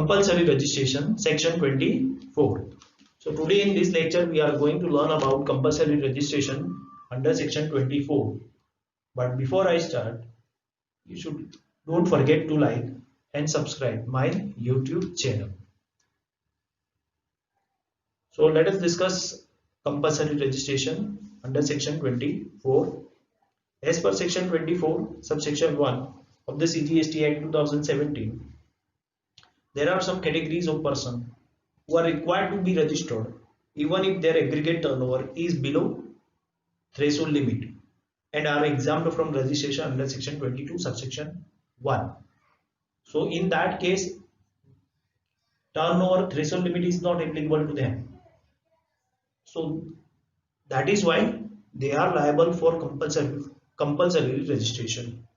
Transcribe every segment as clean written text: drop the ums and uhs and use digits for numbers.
Compulsory registration, section 24. So today in this lecture we are going to learn about compulsory registration under section 24. But before I start, don't forget to like and subscribe my YouTube channel. So let us discuss compulsory registration under section 24. As per section 24, subsection 1 of the GST Act 2017, there are some categories of person who are required to be registered even if their aggregate turnover is below threshold limit and are exempt from registration under section 22 subsection 1. So in that case, turnover threshold limit is not applicable to them. So that is why they are liable for compulsory registration.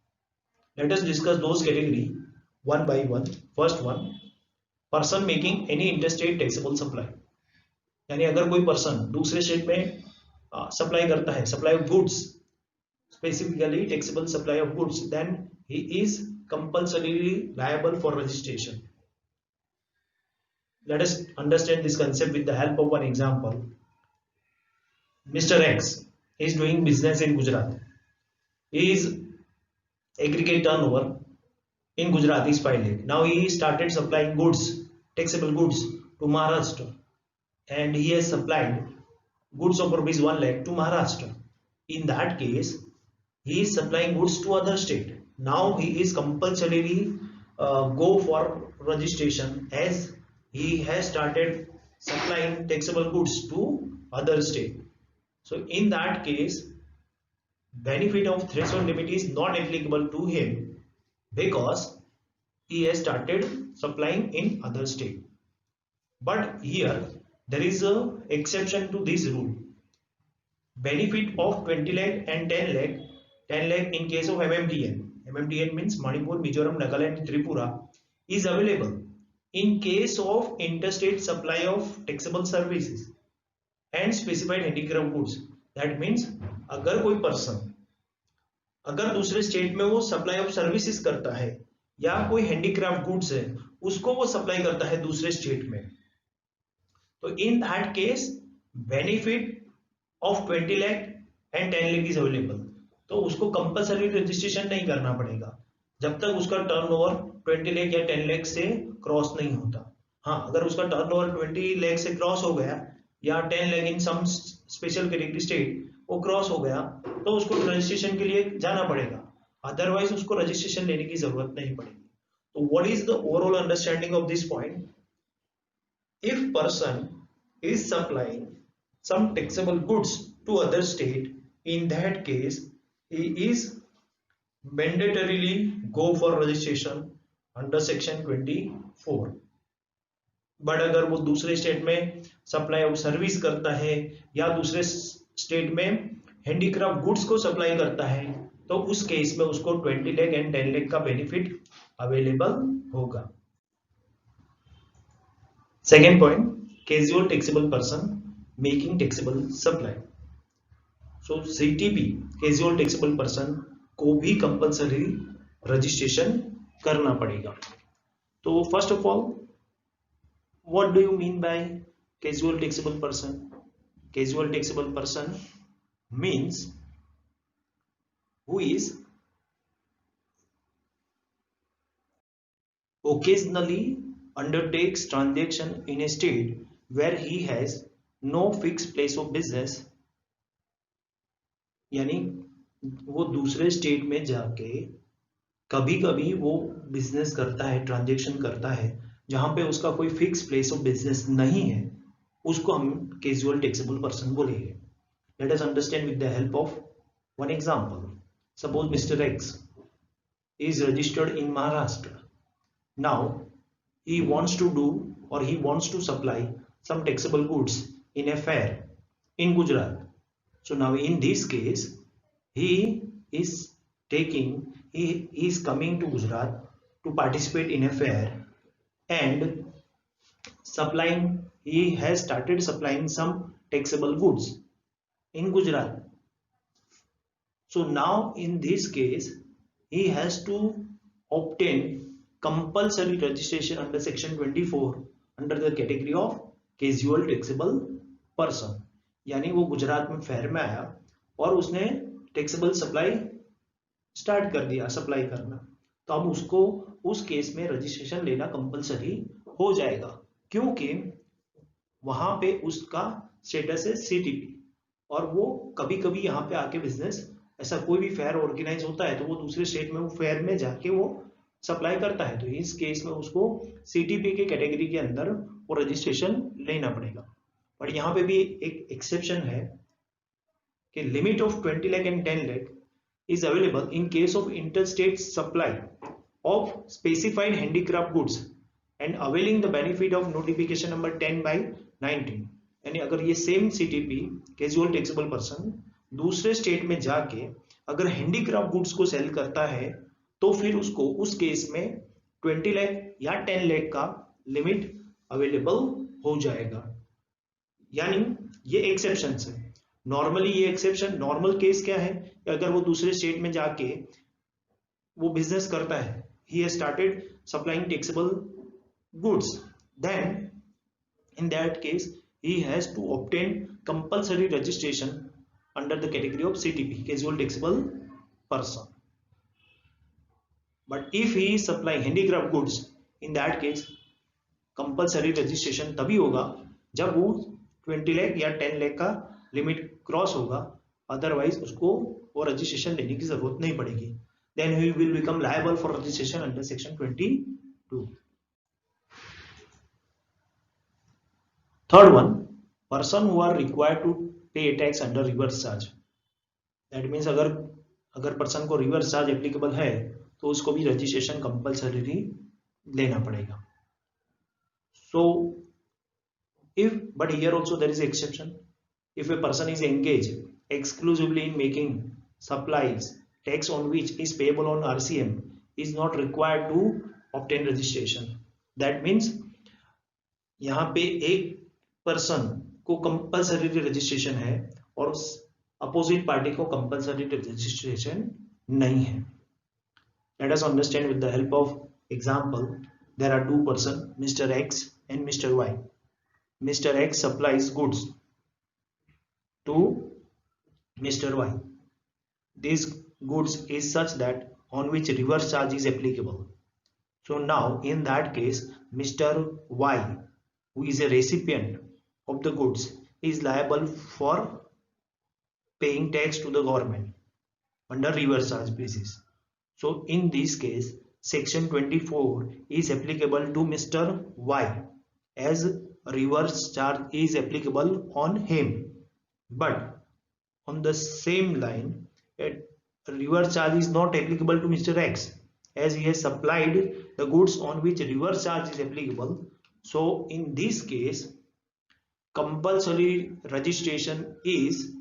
Let us discuss those category one by one. First one, person making any interstate taxable supply. यानी अगर कोई person दूसरे state में supply करता है, supply of goods, specifically taxable supply of goods, then he is compulsorily liable for registration. Let us understand this concept with the help of one example. Mr. X is doing business in Gujarat. His aggregate turnover in Gujarat is 5 lakh. Now he started supplying goods, taxable goods to Maharashtra, and he has supplied goods of rupees 1 lakh to Maharashtra. In that case, he is supplying goods to other state. Now he is compulsorily go for registration as he has started supplying taxable goods to other state. So in that case, benefit of threshold limit is not applicable to him because he has started supplying in other state. But here there is a exception to this rule. Benefit of 20 lakh and 10 lakh in case of MMDN. MMDN means Manipur, Mizoram, Nagaland and Tripura is available in case of interstate supply of taxable services and specified handicraft goods. That means अगर कोई person अगर दूसरे state में वो supply of services करता है या कोई हैंडीक्राफ्ट गुड्स है उसको वो सप्लाई करता है दूसरे स्टेट में, तो इन that case benefit of 20 lakh and 10 lakh is available. तो उसको कंपलसरी रजिस्ट्रेशन नहीं करना पड़ेगा जब तक उसका टर्नओवर 20 लाख या 10 लाख से क्रॉस नहीं होता. हाँ, अगर उसका टर्नओवर 20 लाख से क्रॉस हो गया या 10 लाख इन सम स्पेशल कैटेगरी स्टेट वो क्रॉस हो गया तो उसको रजिस्ट्रेशन के लिए जाना पड़ेगा, अदरवाइज उसको रजिस्ट्रेशन लेने की जरूरत नहीं पड़ेगी. तो what is the overall understanding of this point? If person is supplying some taxable goods to other state, in that case he is mandatorily go for registration under section 24. But अगर वो दूसरे state में supply of service करता है या दूसरे state में handicraft goods को सप्लाई करता है तो उस केस में उसको 20 लाख एंड 10 लाख का बेनिफिट अवेलेबल होगा. Second point, casual taxable person making taxable supply. So CTP casual taxable person को भी कंपल्सरी रजिस्ट्रेशन करना पड़ेगा. तो first of all, what do you mean by casual taxable person? Casual taxable person means who is occasionally undertakes transaction in a state where he has no fixed place of business. यानी वो दूसरे state में जाके कभी कभी वो business करता है, ट्रांजेक्शन करता है जहां पे उसका कोई फिक्स प्लेस ऑफ बिजनेस नहीं है, उसको हम कैजुअल टैक्सेबल पर्सन बोलेंगे. Let us understand with the help of one example. Suppose mister x is registered in Maharashtra. Now he wants to do or he wants to supply some taxable goods in a fair in Gujarat. So now in this case he is coming to Gujarat to participate in a fair and he has started supplying some taxable goods in Gujarat. So now in this case he has to obtain compulsory registration under section 24 under the category of casual taxable person। यानी वो गुजरात में fair में आया और उसने taxable supply start कर दिया supply करना, तो अब उसको उस केस में रजिस्ट्रेशन लेना कंपलसरी हो जाएगा, क्योंकि वहां पे उसका स्टेटस है सीटीपी और वो कभी कभी यहाँ पे आके बिजनेस, ऐसा कोई भी फेयर ऑर्गेनाइज होता है तो वो दूसरे स्टेट में वो फेयर में जाके वो सप्लाई करता है, तो इस केस में उसको सीटीपी के कैटेगरी के अंदर वो रजिस्ट्रेशन लेना पड़ेगा। बट यहाँ पे भी एक एक्सेप्शन है कि limit of 20 lakh and 10 lakh is available in case of interstate supply of specified handicraft goods and availing the benefit of notification number 10/19। यानी अगर ये same CTP casual taxable person दूसरे स्टेट में जाके अगर हैंडीक्राफ्ट गुड्स को सेल करता है तो फिर उसको उस केस में 20 लाख या 10 लाख का लिमिट अवेलेबल हो जाएगा। यानी ये एक्सेप्शन है। नॉर्मली ये एक्सेप्शन, नॉर्मल केस क्या है कि अगर वो दूसरे स्टेट में जाके वो बिजनेस करता है, he has started supplying taxable goods, then in that case he has to obtain compulsory registration under the category of CTP casual taxable person. But if he is supplying handicraft goods, in that case compulsory registration तभी होगा जब वो 20 लाख या 10 लाख का limit cross होगा, otherwise उसको वो registration लेने की जरूरत नहीं पड़ेगी। Then he will become liable for registration under section 22। Third one, person who are required to pay tax under reverse charge. That means अगर पर्सन को रिवर्स चार्ज एप्लीकेबल है तो उसको भी रजिस्ट्रेशन कंपल्सरी लेना पड़ेगा। सो but here also there is exception. If a person is engaged exclusively in making supplies, tax on which is payable on RCM is not required to obtain registration. That means यहाँ पे एक person को compulsory registration है और opposite party को compulsory registration नहीं है। Let us understand with the help of example. There are two persons, Mr. X and Mr. Y. Mr. X supplies goods to Mr. Y. These goods is such that on which reverse charge is applicable. So now in that case, Mr. Y, who is a recipient of the goods, is liable for paying tax to the government under reverse charge basis. So in this case, section 24 is applicable to Mr. Y as reverse charge is applicable on him, but on the same line reverse charge is not applicable to Mr. X as he has supplied the goods on which reverse charge is applicable. So in this case compulsory registration is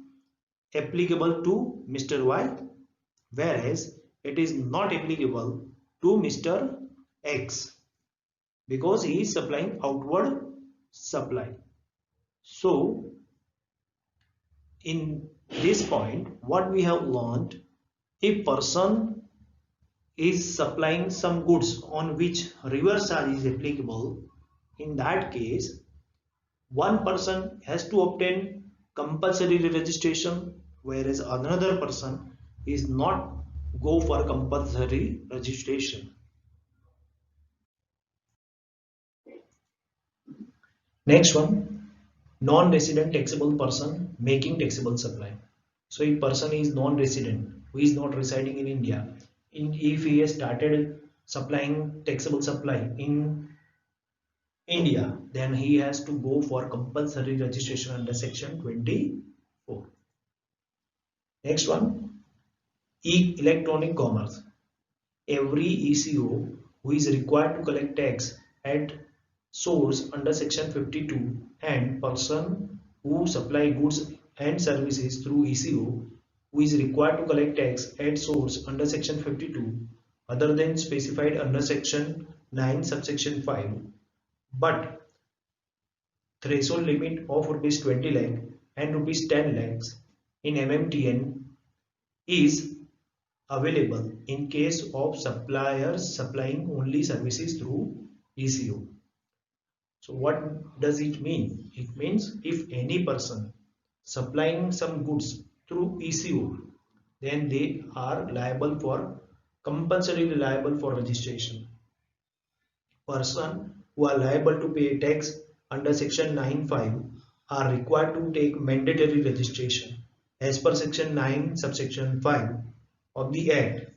applicable to Mr. Y, whereas it is not applicable to Mr. X because he is supplying outward supply. So in this point what we have learned, if person is supplying some goods on which reverse charge is applicable, in that case one person has to obtain compulsory registration whereas another person is not go for compulsory registration. Next one, non-resident taxable person making taxable supply. So if person is non-resident who is not residing in India, if he has started supplying taxable supply in India, then he has to go for compulsory registration under section 24. Next one, electronic commerce. Every ECO who is required to collect tax at source under section 52 and person who supply goods and services through ECO who is required to collect tax at source under section 52 other than specified under section 9 subsection 5, but threshold limit of rupees 20 lakh and rupees 10 lakhs in MMTN is available in case of suppliers supplying only services through ECO. So what does it mean? It means if any person supplying some goods through ECO, then they are liable for compulsory liable for registration. Person who are liable to pay tax under section 9(5) are required to take mandatory registration as per section 9 subsection 5 of the act.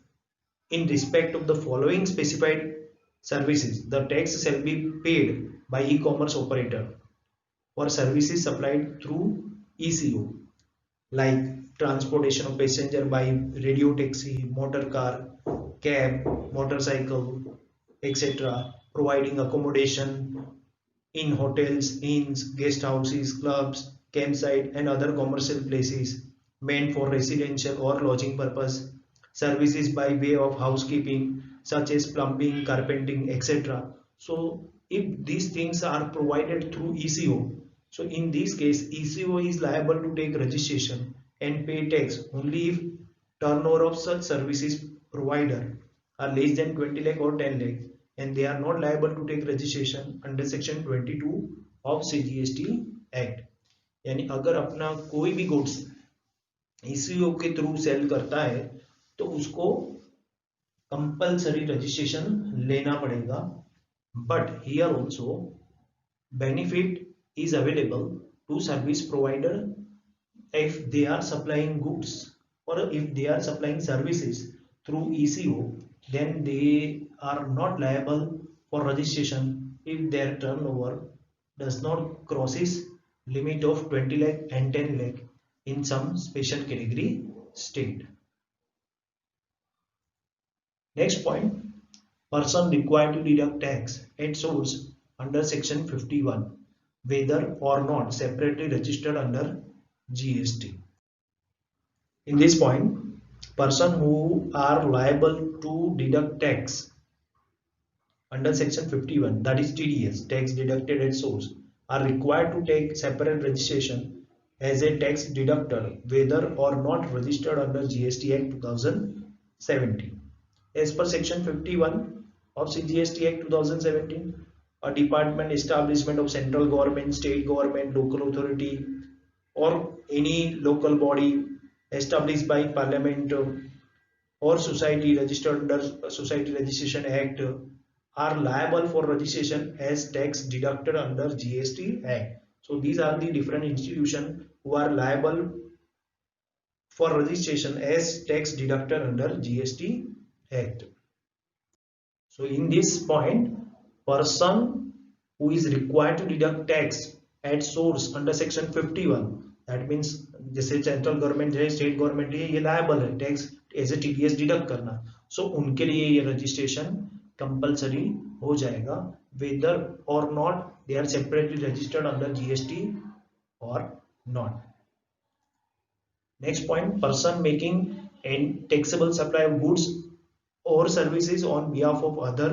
In respect of the following specified services, the tax shall be paid by e-commerce operator for services supplied through ECO, like transportation of passenger by radio taxi, motor car, cab, motorcycle, etc., providing accommodation in hotels, inns, guest houses, clubs, campsite and other commercial places meant for residential or lodging purpose, services by way of housekeeping such as plumbing, carpenting, etc. So if these things are provided through ECO, so in this case ECO is liable to take registration and pay tax only if turnover of such services provider are less than 20 lakh or 10 lakh, and they are not liable to take registration under section 22 of CGST act. यानी अगर अपना कोई भी goods eco के through cell करता है तो उसको कंपलसरी रजिस्ट्रेशन लेना पड़ेगा. But here also benefit is available to service provider if they are supplying goods or if they are supplying services through ECO, then they are not liable for registration if their turnover does not crosses limit of 20 lakh and 10 lakh in some special category state. Next point, person required to deduct tax at source under section 51 whether or not separately registered under GST. In this point, person who are liable to deduct tax under section 51, that is TDS, tax deducted at source, are required to take separate registration as a tax deductor whether or not registered under GST Act 2017. As per section 51 of CGST Act 2017, a department, establishment of central government, state government, local authority or any local body established by parliament or society registered under Society Registration Act are liable for registration as tax deducted under GST Act. So these are the different institutions who are liable for registration as tax deducted under GST Act. So in this point, person who is required to deduct tax at source under section 51, that means जैसे central government है, state government है, ये liable है tax as a TDS deduct करना. So उनके लिए ये registration compulsory हो जाएगा whether or not they are separately registered under GST or not. Next point, person making a taxable supply of goods or services on behalf of other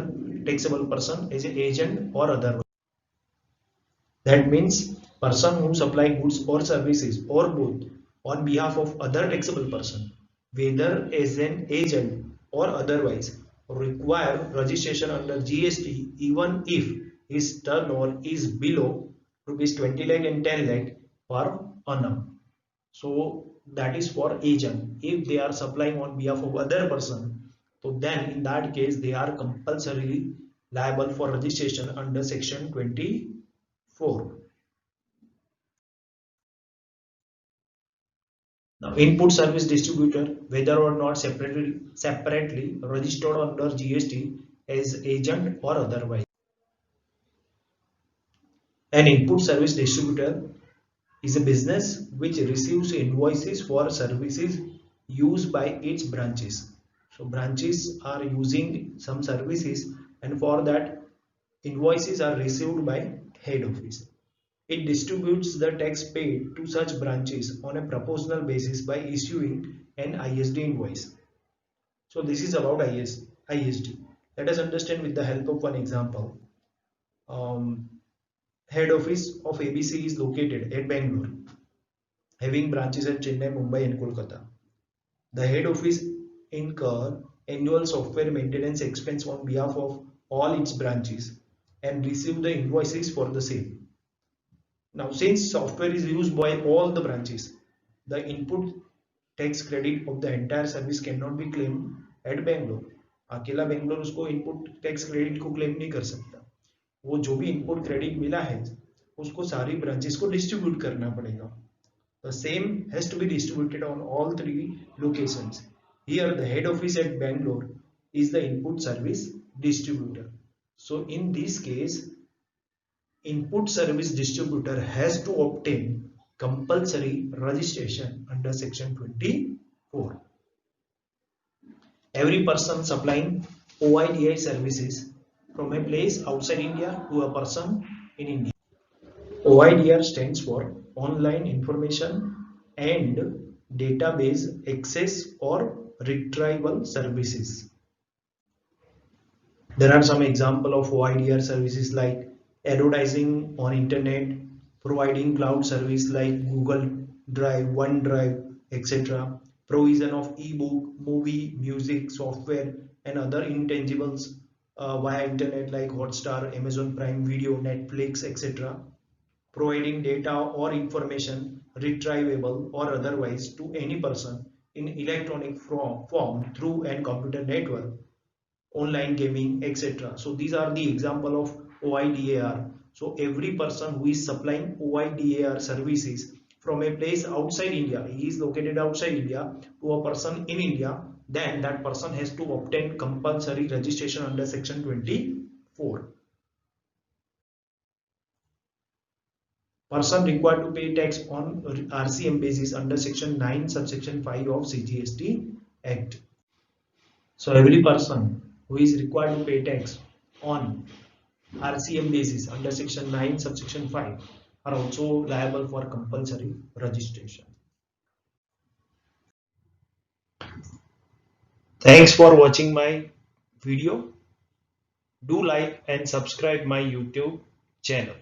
taxable person as an agent or other. That means person who supply goods or services or both on behalf of other taxable person, whether as an agent or otherwise, require registration under GST even if his turnover is below rupees 20 lakh and 10 lakh per annum. So that is for agent. If they are supplying on behalf of other person, so then in that case they are compulsorily liable for registration under section 24. Now input service distributor, whether or not separately registered under GST as agent or otherwise. An input service distributor is a business which receives invoices for services used by its branches. So branches are using some services and for that invoices are received by head office. It distributes the tax paid to such branches on a proportional basis by issuing an ISD invoice. So this is about ISD. Let us understand with the help of one example. Head office of ABC is located at Bangalore, having branches at Chennai, Mumbai and Kolkata. The head office incur annual software maintenance expense on behalf of all its branches and receive the invoices for the same. Now, since software is used by all the branches, the input tax credit of the entire service can not be claim at Bangalore. अकेला बेंगलोर उसको input tax credit को claim नहीं कर सकता. वो जो भी input credit मिला है उसको सारी ब्रांचेस को डिस्ट्रीब्यूट करना पड़ेगा. The same has to be distributed on all three locations. Here the head office at Bangalore is the input service distributor. So in this case, input service distributor has to obtain compulsory registration under section 24. Every person supplying OIDI services from a place outside India to a person in India. OIDR stands for Online Information and Database Access or Retrieval Services. There are some examples of OIDR services like advertising on internet, providing cloud service like Google Drive, OneDrive, etc. Provision of ebook, movie, music, software and other intangibles via internet like Hotstar, Amazon Prime Video, Netflix, etc. Providing data or information retrievable or otherwise to any person in electronic form through a computer network, online gaming, etc. So these are the example of OIDAR. So every person who is supplying OIDAR services from a place outside India, he is located outside India, to a person in India, then that person has to obtain compulsory registration under section 24. Person required to pay tax on RCM basis under section 9 subsection 5 of CGST Act. So every person who is required to pay tax on RCM basis under section 9 subsection 5 are also liable for compulsory registration. Thanks for watching my video. Do like and subscribe my YouTube channel.